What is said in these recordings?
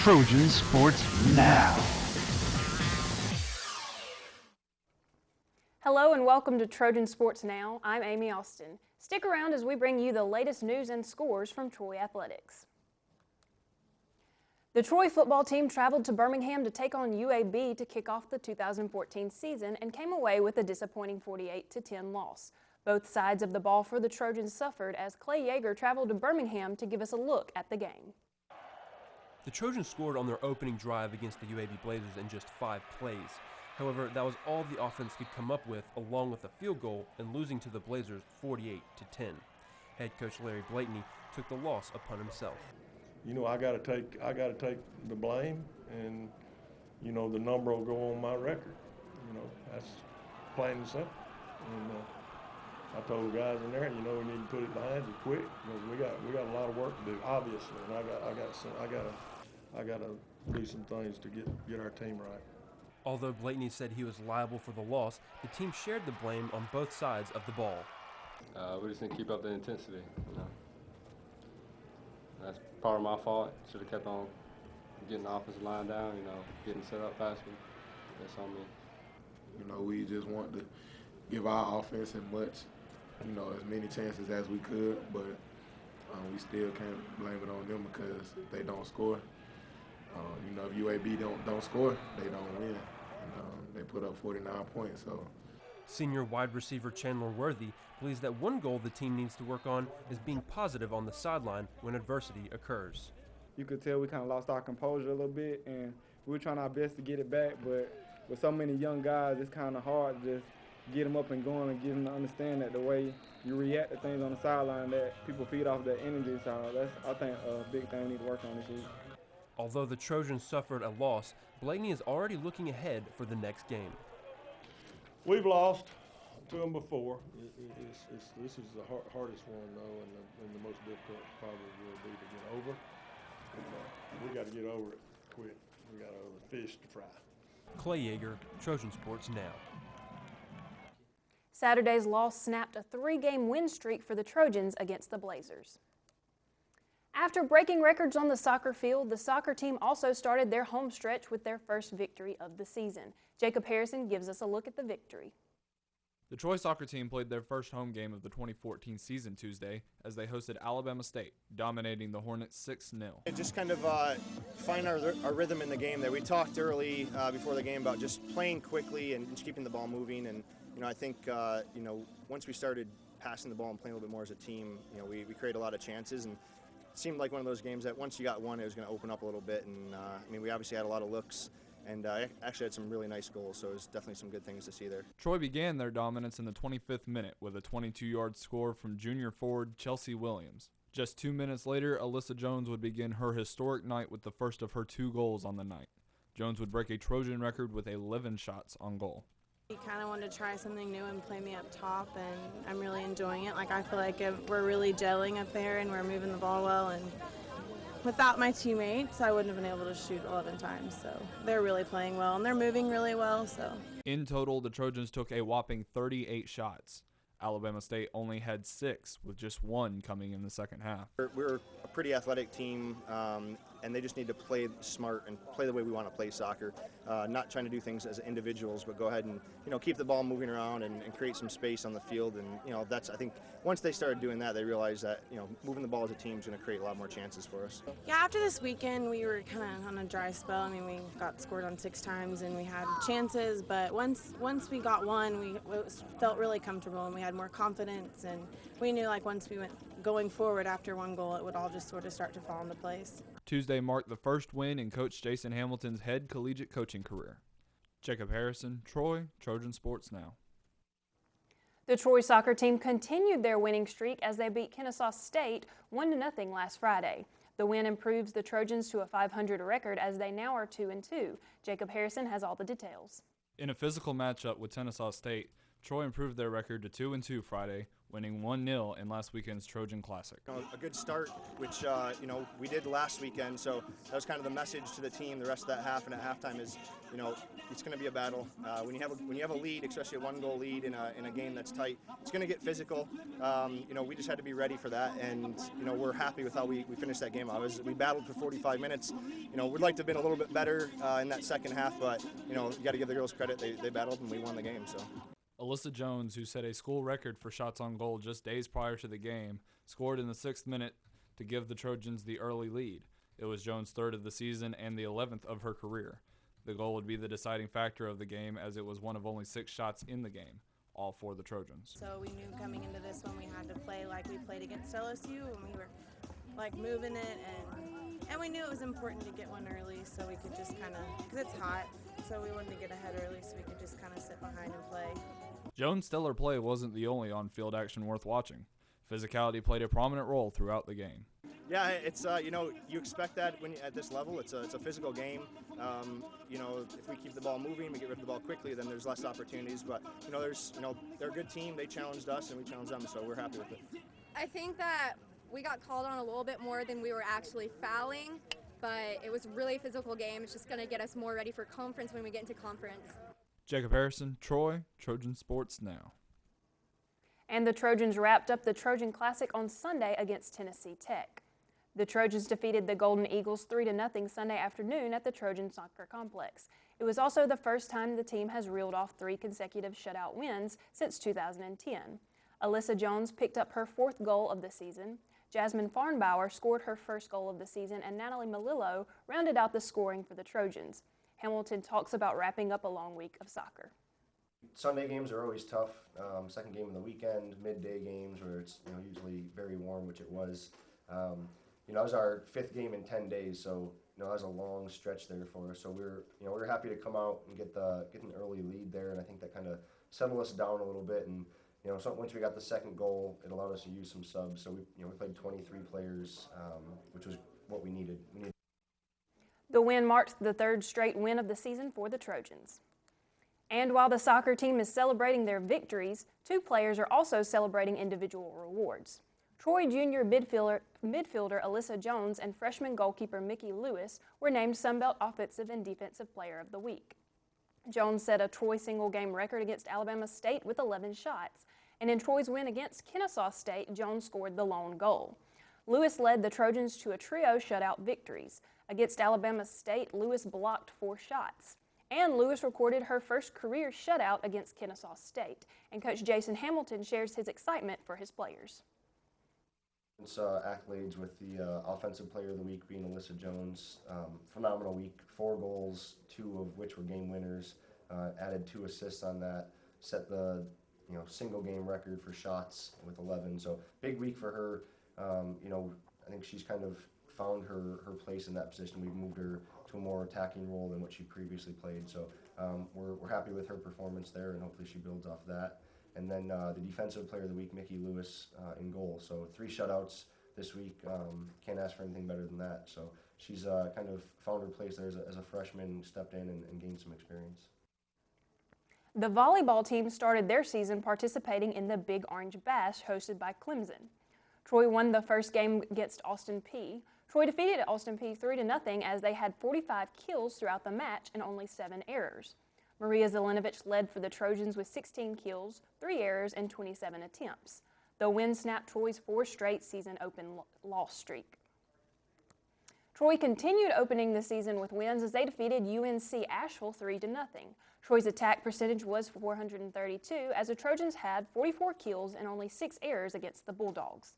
Trojan Sports Now. Hello and welcome to Trojan Sports Now. I'm Amy Austin. Stick around as we bring you the latest news and scores from Troy Athletics. The Troy football team traveled to Birmingham to take on UAB to kick off the 2014 season and came away with a disappointing 48-10 loss. Both sides of the ball for the Trojans suffered as Clay Yeager traveled to Birmingham to give us a look at the game. The Trojans scored on their opening drive against the UAB Blazers in just 5 plays. However, that was all the offense could come up with, along with a field goal and losing to the Blazers 48-10. Head coach Larry Blakeney took the loss upon himself. You know, I got to take the blame, and you know the number will go on my record. You know, that's plain and simple. And I told the guys in there, you know, we need to put it behind you quick because we got a lot of work to do, obviously, and I got to do some things to get our team right. Although Blakeney said he was liable for the loss, the team shared the blame on both sides of the ball. We just didn't keep up the intensity. You know, that's part of my fault. Should have kept on getting the offensive line down. You know, getting set up faster. That's on me. You know, we just want to give our offense as many chances as we could, but we still can't blame it on them because they don't score. You know, if UAB don't score, they don't win. They put up 49 points. So, senior wide receiver Chandler Worthy believes that one goal the team needs to work on is being positive on the sideline when adversity occurs. You could tell we kind of lost our composure a little bit, and we were trying our best to get it back, but with so many young guys, it's kind of hard to just get them up and going and get them to understand that the way you react to things on the sideline, that people feed off that energy. So that's, I think, a big thing we need to work on this week. Although the Trojans suffered a loss, Blakeney is already looking ahead for the next game. We've lost to them before. This is the hardest one, though, and the most difficult probably will be to get over. We got to get over it quick. We got other fish to fry. Clay Yeager, Trojan Sports Now. Saturday's loss snapped a 3-game win streak for the Trojans against the Blazers. After breaking records on the soccer field, the soccer team also started their home stretch with their first victory of the season. Jacob Harrison gives us a look at the victory. The Troy soccer team played their first home game of the 2014 season Tuesday as they hosted Alabama State, dominating the Hornets 6-0. Just kind of find our rhythm in the game there. We talked early before the game about just playing quickly and just keeping the ball moving. And, you know, I think, once we started passing the ball and playing a little bit more as a team, you know, we created a lot of chances. And it seemed like one of those games that once you got one, it was going to open up a little bit. And, we obviously had a lot of looks. And actually had some really nice goals, so it was definitely some good things to see there. Troy began their dominance in the 25th minute with a 22-yard score from junior forward Chelsea Williams. Just 2 minutes later, Alyssa Jones would begin her historic night with the first of her 2 goals on the night. Jones would break a Trojan record with 11 shots on goal. He kind of wanted to try something new and play me up top, and I'm really enjoying it. Like, I feel like we're really gelling up there and we're moving the ball well, and without my teammates, I wouldn't have been able to shoot 11 times, so they're really playing well, and they're moving really well. So in total, the Trojans took a whopping 38 shots. Alabama State only had 6, with just 1 coming in the second half. We're a pretty athletic team, and they just need to play smart and play the way we want to play soccer. Not trying to do things as individuals, but go ahead and keep the ball moving around and create some space on the field. And that's, I think, once they started doing that, they realized that moving the ball as a team is going to create a lot more chances for us. Yeah, after this weekend, we were kind of on a dry spell. We got scored on 6 times and we had chances, but once we got one, we felt really comfortable and we had more confidence, and we knew once we went going forward after 1 goal, it would all just sort of start to fall into place. Tuesday marked the first win in Coach Jason Hamilton's head collegiate coaching career. Jacob Harrison, Troy, Trojan Sports Now. The Troy soccer team continued their winning streak as they beat Kennesaw State 1-0 last Friday. The win improves the Trojans to a .500 record as they now are 2-2. Jacob Harrison has all the details. In a physical matchup with Kennesaw State, Troy improved their record to 2-2 Friday, winning 1-0 in last weekend's Trojan Classic. A good start, which we did last weekend, so that was kind of the message to the team the rest of that half, and at halftime is, it's going to be a battle. When you have a lead, especially a 1-goal lead in a game that's tight, it's going to get physical. We just had to be ready for that, and we're happy with how we finished that game. We battled for 45 minutes. We'd like to have been a little bit better in that second half, but you got to give the girls credit. They battled and we won the game. So. Alyssa Jones, who set a school record for shots on goal just days prior to the game, scored in the 6th minute to give the Trojans the early lead. It was Jones' 3rd of the season and the 11th of her career. The goal would be the deciding factor of the game, as it was one of only 6 shots in the game, all for the Trojans. So we knew coming into this one we had to play like we played against LSU, and we were like moving it, and we knew it was important to get one early so we could just kind of, because it's hot, so we wanted to get ahead early so we could just kind of sit behind and play. Jones' stellar play wasn't the only on-field action worth watching. Physicality played a prominent role throughout the game. Yeah, it's you expect that when at this level, it's a physical game. If we keep the ball moving, we get rid of the ball quickly, then there's less opportunities. But they're a good team. They challenged us and we challenged them, so we're happy with it. I think that we got called on a little bit more than we were actually fouling, but it was really a physical game. It's just going to get us more ready for conference when we get into conference. Jacob Harrison, Troy, Trojan Sports Now. And the Trojans wrapped up the Trojan Classic on Sunday against Tennessee Tech. The Trojans defeated the Golden Eagles 3-0 Sunday afternoon at the Trojan Soccer Complex. It was also the first time the team has reeled off 3 consecutive shutout wins since 2010. Alyssa Jones picked up her 4th goal of the season. Jasmine Farnbauer scored her 1st goal of the season, and Natalie Melillo rounded out the scoring for the Trojans. Hamilton talks about wrapping up a long week of soccer. Sunday games are always tough. Second game of the weekend, midday games where it's usually very warm, which it was. It was our 5th game in 10 days, so that was a long stretch there for us. So we're happy to come out and get an early lead there, and I think that kind of settled us down a little bit. And so once we got the 2nd goal, it allowed us to use some subs. So we played 23 players, which was what we needed. The win marked the 3rd straight win of the season for the Trojans. And while the soccer team is celebrating their victories, 2 players are also celebrating individual rewards. Troy Junior midfielder Alyssa Jones and freshman goalkeeper Mickey Lewis were named Sunbelt Offensive and Defensive Player of the Week. Jones set a Troy single-game record against Alabama State with 11 shots, and in Troy's win against Kennesaw State, Jones scored the lone goal. Lewis led the Trojans to a trio shutout victories. Against Alabama State, Lewis blocked 4 shots. And Lewis recorded her first career shutout against Kennesaw State. And Coach Jason Hamilton shares his excitement for his players. It's accolades with the Offensive Player of the Week being Alyssa Jones. Phenomenal week, 4 goals, 2 of which were game winners. Added 2 assists on that. Set the single game record for shots with 11. So big week for her. I think she's kind of found her place in that position. We've moved her to a more attacking role than what she previously played. So we're happy with her performance there, and hopefully she builds off that. And then the Defensive Player of the Week, Mickey Lewis, in goal. So 3 shutouts this week. Can't ask for anything better than that. So she's kind of found her place there as a freshman, stepped in and gained some experience. The volleyball team started their season participating in the Big Orange Bash hosted by Clemson. Troy won the first game against Austin Peay. Troy defeated Austin Peay 3-0 as they had 45 kills throughout the match and only 7 errors. Maria Zelenovich led for the Trojans with 16 kills, 3 errors, and 27 attempts. The win snapped Troy's 4 straight season open loss streak. Troy continued opening the season with wins as they defeated UNC Asheville 3-0. Troy's attack percentage was .432 as the Trojans had 44 kills and only 6 errors against the Bulldogs.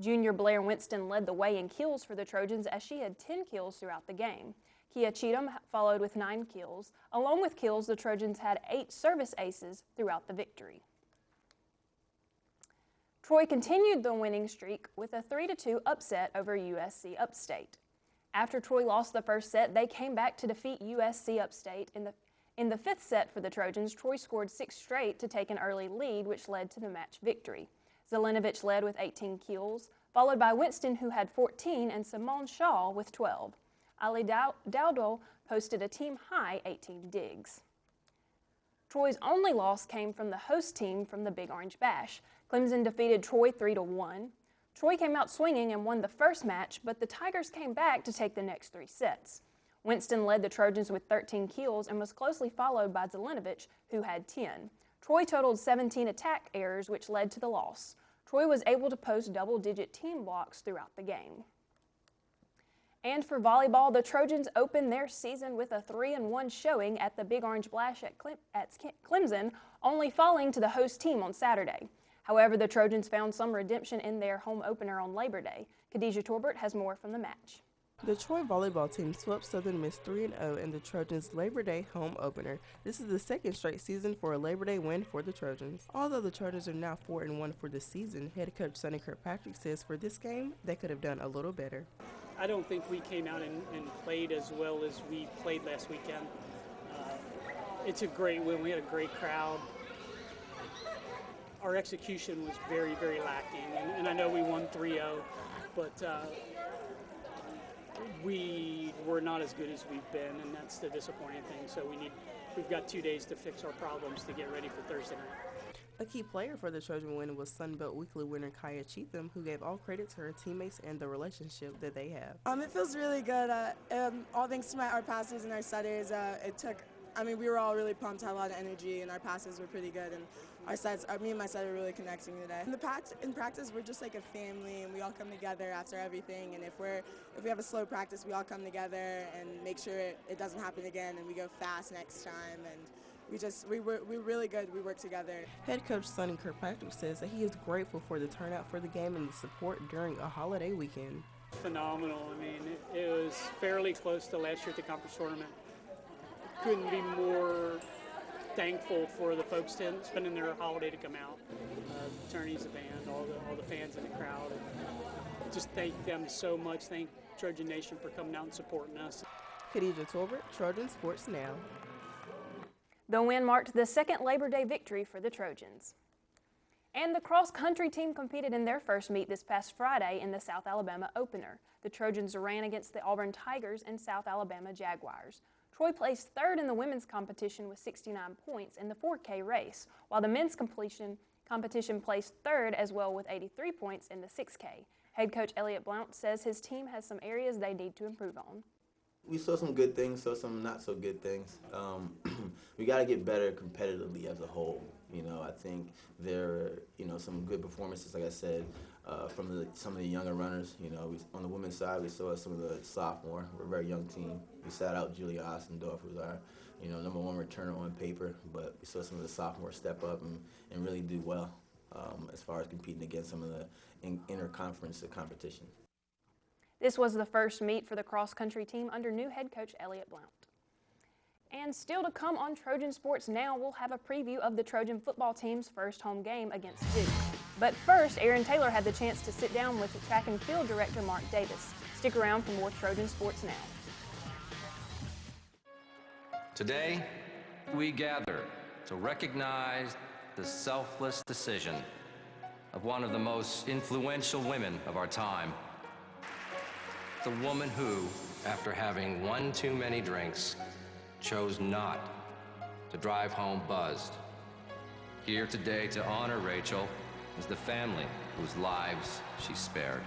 Junior Blair Winston led the way in kills for the Trojans as she had 10 kills throughout the game. Kia Cheatham followed with 9 kills. Along with kills, the Trojans had 8 service aces throughout the victory. Troy continued the winning streak with a 3-2 upset over USC Upstate. After Troy lost the first set, they came back to defeat USC Upstate. In the 5th set for the Trojans, Troy scored 6 straight to take an early lead, which led to the match victory. Zelenovich led with 18 kills, followed by Winston, who had 14, and Simone Shaw with 12. Ali Dowdle posted a team-high 18 digs. Troy's only loss came from the host team from the Big Orange Bash. Clemson defeated Troy 3-1. Troy came out swinging and won the first match, but the Tigers came back to take the next 3 sets. Winston led the Trojans with 13 kills and was closely followed by Zelenovic, who had 10. Troy totaled 17 attack errors, which led to the loss. Troy was able to post double-digit team blocks throughout the game. And for volleyball, the Trojans opened their season with a 3-1 showing at the Big Orange Bash at Clemson, only falling to the host team on Saturday. However, the Trojans found some redemption in their home opener on Labor Day. Khadijah Torbert has more from the match. The Troy volleyball team swept Southern Miss 3-0 in the Trojans' Labor Day home opener. This is the second straight season for a Labor Day win for the Trojans. Although the Trojans are now 4-1 for the season, head coach Sonny Kirkpatrick says for this game, they could have done a little better. I don't think we came out and played as well as we played last weekend. It's a great win. We had a great crowd. Our execution was very, very lacking, and I know we won 3-0, but we were not as good as we've been, and that's the disappointing thing. So we've got 2 days to fix our problems to get ready for Thursday night. A key player for the Trojan win was Sunbelt Weekly winner Kaya Cheatham, who gave all credit to her teammates and the relationship that they have. It feels really good. All thanks to our passers and our setters. We were all really pumped, had a lot of energy, and our passes were pretty good. And our sets, me and my setter were really connecting today. In practice, we're just like a family, and we all come together after everything. And if we have a slow practice, we all come together and make sure it doesn't happen again, and we go fast next time. And we're really good. We work together. Head coach Sonny Kirkpatrick says that he is grateful for the turnout for the game and the support during a holiday weekend. Phenomenal. It was fairly close to last year at the conference tournament. Couldn't be more thankful for the folks spending their holiday to come out. The attorneys, the band, all the fans in the crowd. And just thank them so much. Thank Trojan Nation for coming out and supporting us. Khadijah Torbert, Trojan Sports Now. The win marked the second Labor Day victory for the Trojans. And the cross-country team competed in their first meet this past Friday in the South Alabama opener. The Trojans ran against the Auburn Tigers and South Alabama Jaguars. Troy placed third in the women's competition with 69 points in the 4K race, while the men's competition placed third as well with 83 points in the 6K. Head coach Elliott Blount says his team has some areas they need to improve on. We saw some good things, saw some not so good things. We got to get better competitively as a whole. I think there are, some good performances, like I said, from some of the younger runners. On the women's side, we saw some of the sophomore. We're a very young team. We sat out Julia Ostendorf, who's our, number one returner on paper, but we saw some of the sophomores step up and really do well as far as competing against some of the inter-conference competition. This was the first meet for the cross-country team under new head coach Elliott Blount. And still to come on Trojan Sports Now, we'll have a preview of the Trojan football team's first home game against Duke. But first, Aaron Taylor had the chance to sit down with the track and field director Mark Davis. Stick around for more Trojan Sports Now. Today, we gather to recognize the selfless decision of one of the most influential women of our time. The woman who, after having one too many drinks, chose not to drive home buzzed. Here today to honor Rachel is the family whose lives she spared.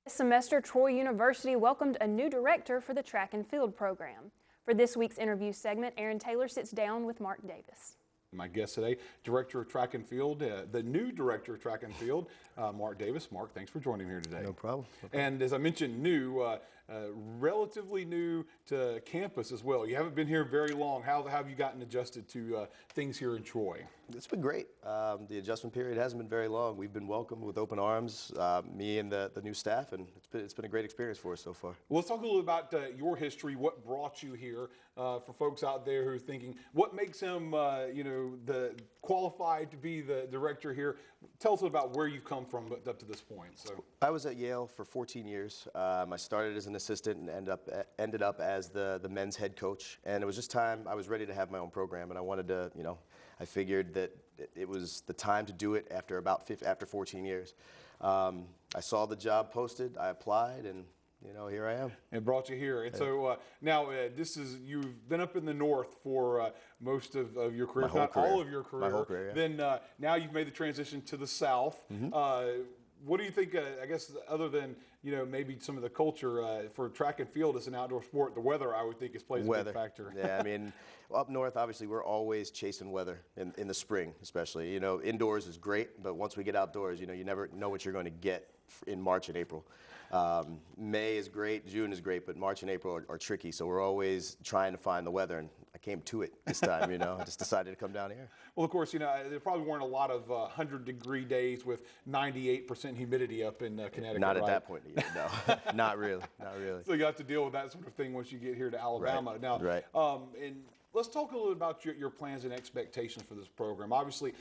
This semester, Troy University welcomed a new director for the track and field program. For this week's interview segment, Aaron Taylor sits down with Mark Davis. My guest today, Director of Track and Field, the new Director of Track and Field, Mark Davis. Mark, thanks for joining me here today. No problem. And as I mentioned, new, relatively new to campus as well. You haven't been here very long. How have you gotten adjusted to things here in Troy? It's been great. The adjustment period hasn't been very long. We've been welcomed with open arms, me and the new staff, and it's been a great experience for us so far. Well, let's talk a little about your history, what brought you here, for folks out there who are thinking, what makes him, the qualified to be the director here. Tell us about where you've come from up to this point. So I was at Yale for 14 years. I started as an assistant and ended up as the men's head coach. And it was just time. I was ready to have my own program, and I wanted to, I figured that it was the time to do it after after 14 years. I saw the job posted, I applied, and here I am. And brought you here. And so now you've been up in the north for most of your career, if not all of your career. My whole career, yeah. Then now you've made the transition to the south. Mm-hmm. What do you think, I guess, other than, maybe some of the culture for track and field as an outdoor sport, the weather, I would think, plays a big factor. Yeah, I mean, up north, obviously, we're always chasing weather in the spring, especially. Indoors is great, but once we get outdoors, you never know what you're going to get in March and April. May is great, June is great, but March and April are tricky, so we're always trying to find the weather, and I came to it this time, I just decided to come down here. Well, of course, there probably weren't a lot of 100-degree days with 98% humidity up in Connecticut. Not at that point, no. Not really. So you have to deal with that sort of thing once you get here to Alabama. Right. Now, right. And let's talk a little about your plans and expectations for this program. Obviously,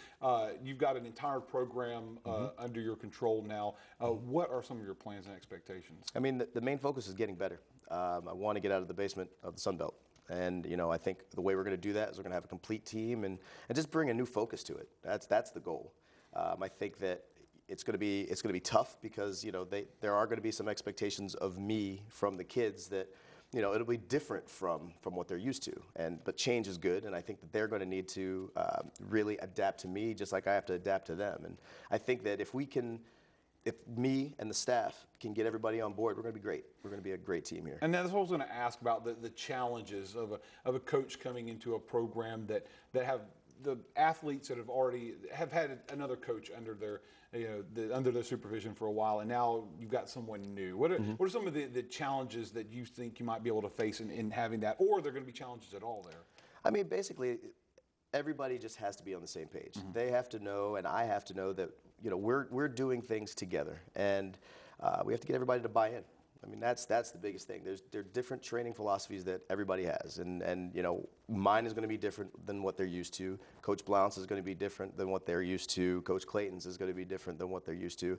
you've got an entire program under your control now. What are some of your plans and expectations? I mean, the main focus is getting better. I want to get out of the basement of the Sun Belt. And, I think the way we're going to do that is we're going to have a complete team and just bring a new focus to it. That's the goal. I think that it's going to be tough because, there are going to be some expectations of me from the kids that, it'll be different from what they're used to. But change is good, and I think that they're going to need to really adapt to me just like I have to adapt to them. And I think that if me and the staff can get everybody on board, we're going to be great. We're going to be a great team here. And that's what I was going to ask about, the challenges of a coach coming into a program that have the athletes that have had another coach under their under their supervision for a while, and now you've got someone new. What are some of the challenges that you think you might be able to face in having that, or are there going to be challenges at all there? I mean, basically, everybody just has to be on the same page. They have to know, and I have to know that we're doing things together, and we have to get everybody to buy in. I mean, that's the biggest thing. There are different training philosophies that everybody has, and mine is going to be different than what they're used to. Coach Blount's is going to be different than what they're used to. Coach Clayton's is going to be different than what they're used to.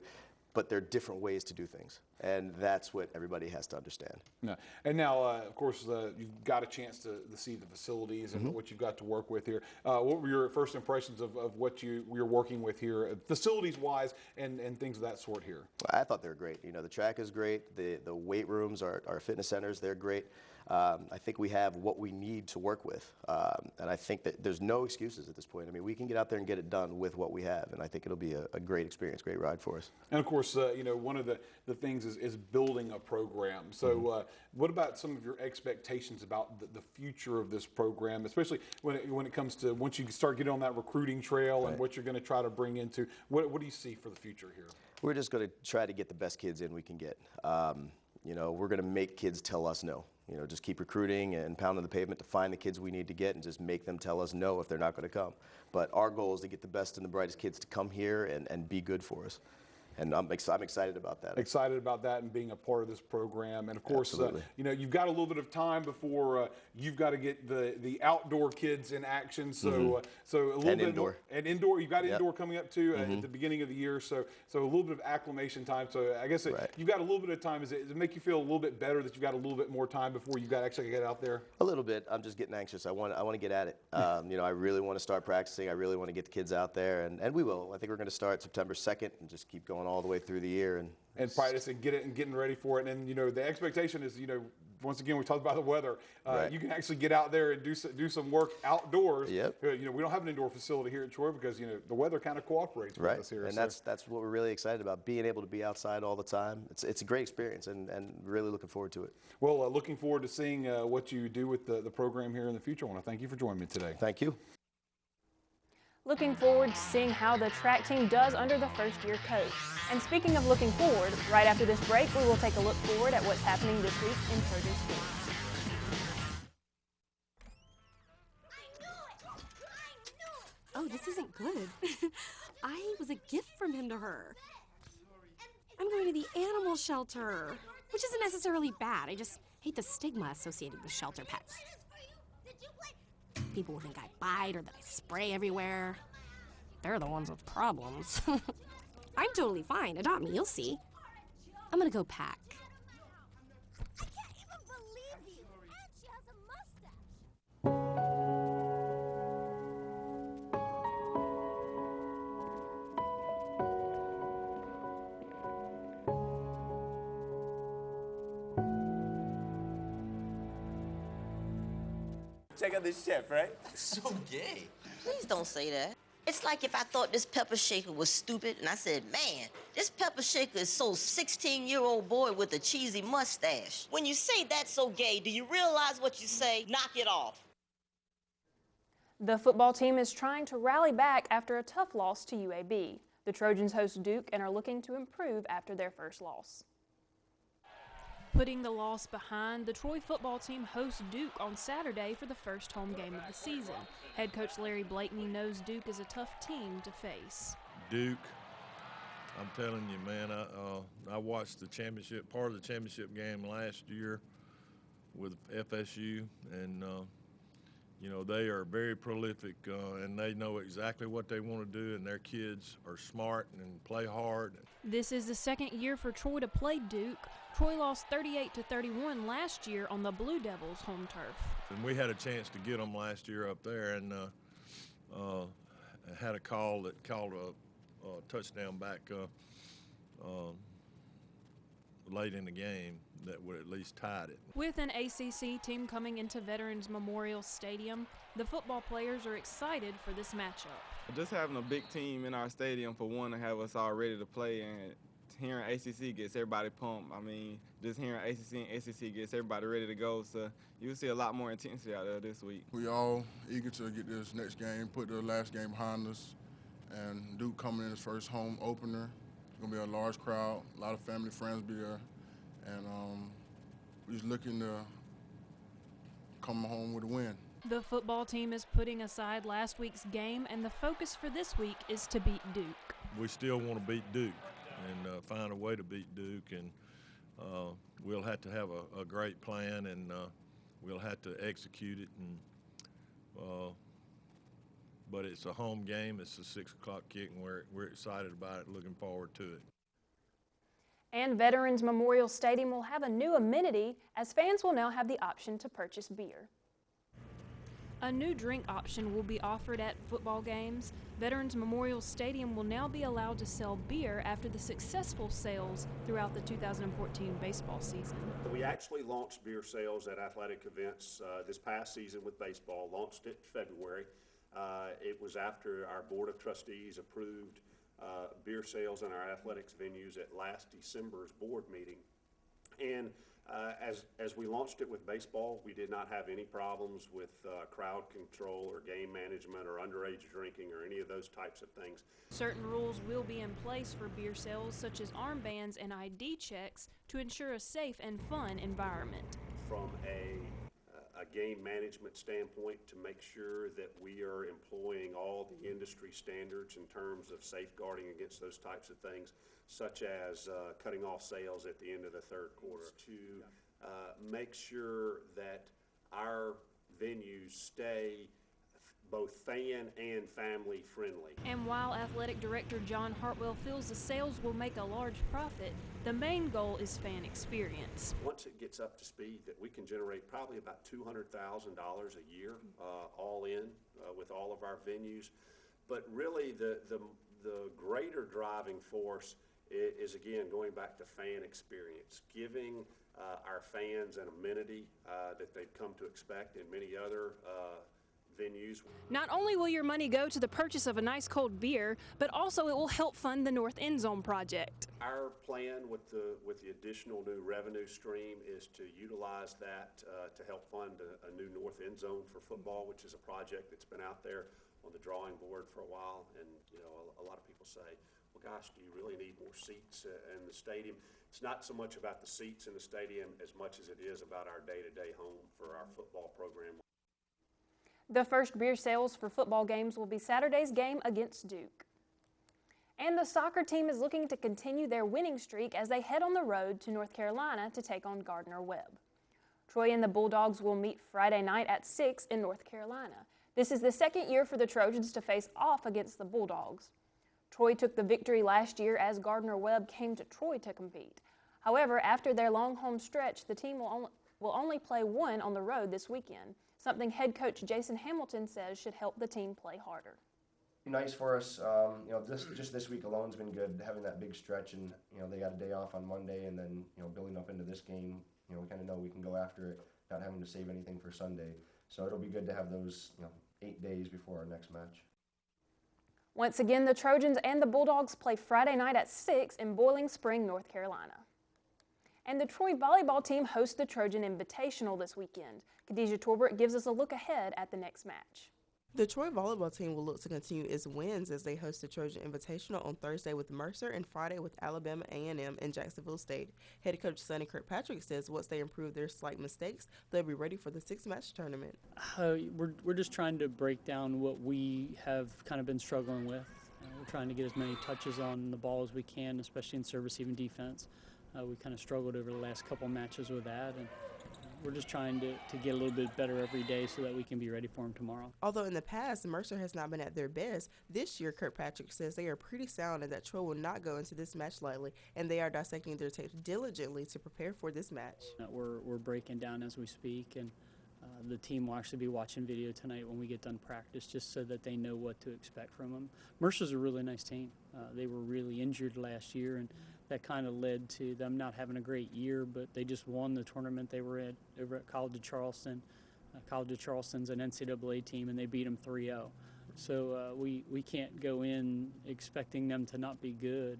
But there are different ways to do things, and that's what everybody has to understand. Yeah. And now, of course, you've got a chance to see the facilities and what you've got to work with here. What were your first impressions of what you're working with here, facilities-wise, and things of that sort here? I thought they were great. The track is great. The weight rooms, our fitness centers, they're great. I think we have what we need to work with, and I think that there's no excuses at this point. I mean, we can get out there and get it done with what we have, and I think it'll be a great experience, great ride for us. And of course, one of the things is building a program. So what about some of your expectations about the future of this program, especially when it comes to once you start getting on that recruiting trail and what you're going to try to bring into, what do you see for the future here? We're just going to try to get the best kids in we can get. We're going to make kids tell us no. Just keep recruiting and pounding the pavement to find the kids we need to get and just make them tell us no if they're not going to come. But our goal is to get the best and the brightest kids to come here and be good for us. And I'm excited about that. Excited about that and being a part of this program. And of course, you've got a little bit of time before you've got to get the outdoor kids in action. So so a little bit indoor. And indoor, you've got indoor coming up too at the beginning of the year. So a little bit of acclimation time. So I guess you've got a little bit of time. Does it make you feel a little bit better that you've got a little bit more time before you've got to actually get out there? A little bit. I'm just getting anxious. I want to get at it. I really want to start practicing. I really want to get the kids out there, and we will. I think we're going to start September 2nd and just keep going all the way through the year and practice and getting ready for it. And the expectation is once again we talked about the weather. You can actually get out there and do some work outdoors. Yep. We don't have an indoor facility here at Troy because the weather kind of cooperates with us here. And that's what we're really excited about, being able to be outside all the time. It's a great experience and really looking forward to it. Well, looking forward to seeing what you do with the program here in the future. I want to thank you for joining me today. Thank you. Looking forward to seeing how the track team does under the first-year coach. And speaking of looking forward, right after this break, we will take a look forward at what's happening this week in Trojan sports. Oh, this isn't good. I was a gift from him to her. I'm going to the animal shelter, which isn't necessarily bad. I just hate the stigma associated with shelter pets. People will think I bite or that I spray everywhere. They're the ones with problems. I'm totally fine. Adopt me, you'll see. I'm gonna go pack. I can't even believe you! And she has a mustache! Check out this chef, right? So gay. Please don't say that. It's like if I thought this pepper shaker was stupid and I said, man, this pepper shaker is so 16-year-old boy with a cheesy mustache. When you say that's so gay, do you realize what you say? Knock it off. The football team is trying to rally back after a tough loss to UAB. The Trojans host Duke and are looking to improve after their first loss. Putting the loss behind, the Troy football team hosts Duke on Saturday for the first home game of the season. Head coach Larry Blakeney knows Duke is a tough team to face. Duke, I'm telling you, man, I watched part of the championship game last year with FSU, and you know, they are very prolific, and they know exactly what they want to do, and their kids are smart and play hard. This is the second year for Troy to play Duke. Troy lost 38-31 last year on the Blue Devils' home turf. And we had a chance to get them last year up there, and had a call that called a touchdown back late in the game that would at least tied it. With an ACC team coming into Veterans Memorial Stadium, the football players are excited for this matchup. Just having a big team in our stadium, for one, to have us all ready to play, and hearing ACC gets everybody pumped. I mean, just hearing ACC and SEC gets everybody ready to go, so you'll see a lot more intensity out there this week. We all eager to get this next game, put the last game behind us, and Duke coming in his first home opener. It's going to be a large crowd, a lot of family, friends be there, and we're just looking to come home with a win. The football team is putting aside last week's game, and the focus for this week is to beat Duke. We still want to beat Duke and find a way to beat Duke, and we'll have to have a great plan, and we'll have to execute it. And but it's a home game. It's a 6 o'clock kick, and we're excited about it, looking forward to it. And Veterans Memorial Stadium will have a new amenity, as fans will now have the option to purchase beer. A new drink option will be offered at football games. Veterans Memorial Stadium will now be allowed to sell beer after the successful sales throughout the 2014 baseball season. We actually launched beer sales at athletic events this past season with baseball, launched it in February. It was after our Board of Trustees approved beer sales in our athletics venues at last December's board meeting. And as we launched it with baseball, we did not have any problems with crowd control or game management or underage drinking or any of those types of things. Certain rules will be in place for beer sales, such as armbands and ID checks, to ensure a safe and fun environment. From a game management standpoint, to make sure that we are employing all the industry standards in terms of safeguarding against those types of things, such as cutting off sales at the end of the third quarter, to make sure that our venues stay both fan and family friendly. And while Athletic Director John Hartwell feels the sales will make a large profit, the main goal is fan experience. Once it gets up to speed, that we can generate probably about $200,000 a year all in with all of our venues. But really the greater driving force is, again, going back to fan experience, giving our fans an amenity that they've come to expect in many other venues. Not only will your money go to the purchase of a nice cold beer, but also it will help fund the North End Zone project. Our plan with the additional new revenue stream is to utilize that to help fund a new North End Zone for football, which is a project that's been out there on the drawing board for a while. And you know, a lot of people say, well, gosh, do you really need more seats in the stadium? It's not so much about the seats in the stadium as much as it is about our day-to-day home for our football program. The first beer sales for football games will be Saturday's game against Duke. And the soccer team is looking to continue their winning streak as they head on the road to North Carolina to take on Gardner-Webb. Troy and the Bulldogs will meet Friday night at 6 in North Carolina. This is the second year for the Trojans to face off against the Bulldogs. Troy took the victory last year as Gardner-Webb came to Troy to compete. However, after their long home stretch, the team will only play one on the road this weekend, something head coach Jason Hamilton says should help the team play harder. Nice for us. Just this week alone's been good, having that big stretch, and they got a day off on Monday, and then building up into this game. We kind of know we can go after it, not having to save anything for Sunday. So it'll be good to have those 8 days before our next match. Once again, the Trojans and the Bulldogs play Friday night at 6 in Boiling Spring, North Carolina. And the Troy volleyball team hosts the Trojan Invitational this weekend. Khadijah Torbert gives us a look ahead at the next match. The Troy volleyball team will look to continue its wins as they host the Trojan Invitational on Thursday with Mercer and Friday with Alabama A&M and Jacksonville State. Head coach Sonny Kirkpatrick says once they improve their slight mistakes, they'll be ready for the 6-match tournament. We're just trying to break down what we have kind of been struggling with. We're trying to get as many touches on the ball as we can, especially in service, even defense. We kind of struggled over the last couple matches with that, and we're just trying to get a little bit better every day so that we can be ready for them tomorrow. Although in the past, Mercer has not been at their best, this year Kirkpatrick says they are pretty sound and that Troy will not go into this match lightly, and they are dissecting their tapes diligently to prepare for this match. We're breaking down as we speak, and the team will actually be watching video tonight when we get done practice, just so that they know what to expect from them. Mercer's a really nice team. They were really injured last year, and that kind of led to them not having a great year, but they just won the tournament they were at over at College of Charleston. College of Charleston's an NCAA team, and they beat them 3-0. So we can't go in expecting them to not be good.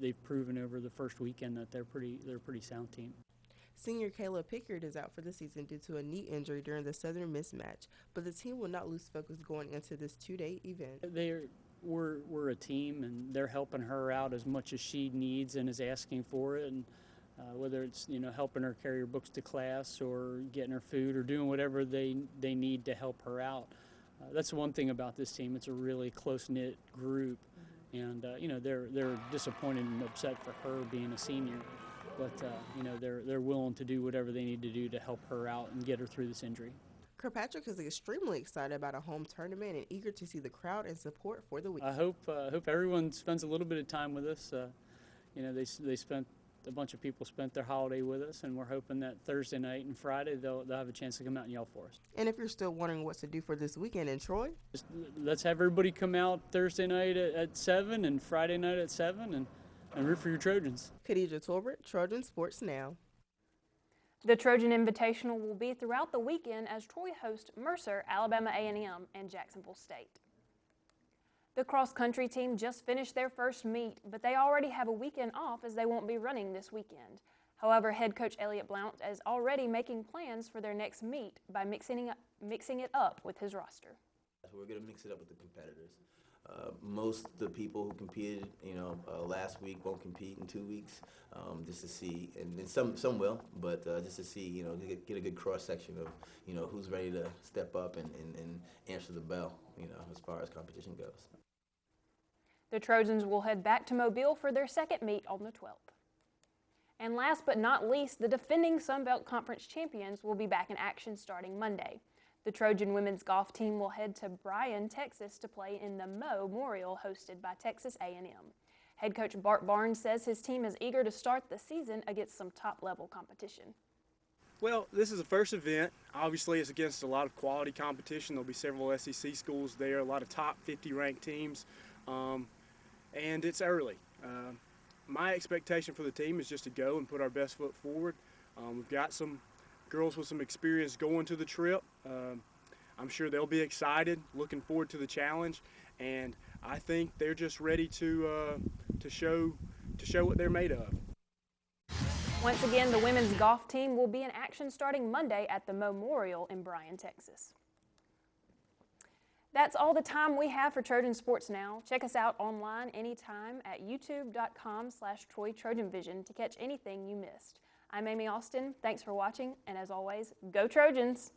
They've proven over the first weekend that they're a pretty sound team. Senior Kayla Pickard is out for the season due to a knee injury during the Southern Miss match, but the team will not lose focus going into this 2-day event. We're a team, and they're helping her out as much as she needs and is asking for it. And whether it's helping her carry her books to class or getting her food or doing whatever they need to help her out. That's the one thing about this team. It's a really close-knit group, and they're disappointed and upset for her being a senior. But they're willing to do whatever they need to do to help her out and get her through this injury. Kirkpatrick is extremely excited about a home tournament and eager to see the crowd and support for the week. I hope everyone spends a little bit of time with us. A bunch of people spent their holiday with us, and we're hoping that Thursday night and Friday they'll have a chance to come out and yell for us. And if you're still wondering what to do for this weekend in Troy, let's have everybody come out Thursday night at 7 and Friday night at 7 and root for your Trojans. Khadijah Torbert, Trojan Sports Now. The Trojan Invitational will be throughout the weekend as Troy hosts Mercer, Alabama A&M, and Jacksonville State. The cross-country team just finished their first meet, but they already have a weekend off as they won't be running this weekend. However, head coach Elliott Blount is already making plans for their next meet by mixing it up with his roster. We're going to mix it up with the competitors. Most of the people who competed, last week won't compete in 2 weeks, just to see, and then some will, but just to see, get a good cross section of, who's ready to step up and answer the bell, as far as competition goes. The Trojans will head back to Mobile for their second meet on the 12th. And last but not least, the defending Sun Belt Conference champions will be back in action starting Monday. The Trojan women's golf team will head to Bryan, Texas to play in the Memorial hosted by Texas A&M. Head coach Bart Barnes says his team is eager to start the season against some top-level competition. Well, this is the first event. Obviously, it's against a lot of quality competition. There'll be several SEC schools there, a lot of top 50 ranked teams, and it's early. My expectation for the team is just to go and put our best foot forward. We've got some girls with some experience going to the trip. I'm sure they'll be excited, looking forward to the challenge, and I think they're just ready to show what they're made of. Once again, the women's golf team will be in action starting Monday at the Memorial in Bryan, Texas. That's all the time we have for Trojan Sports Now. Check us out online anytime at youtube.com/Troy Trojan Vision to catch anything you missed. I'm Amy Austin. Thanks for watching, and as always, go Trojans!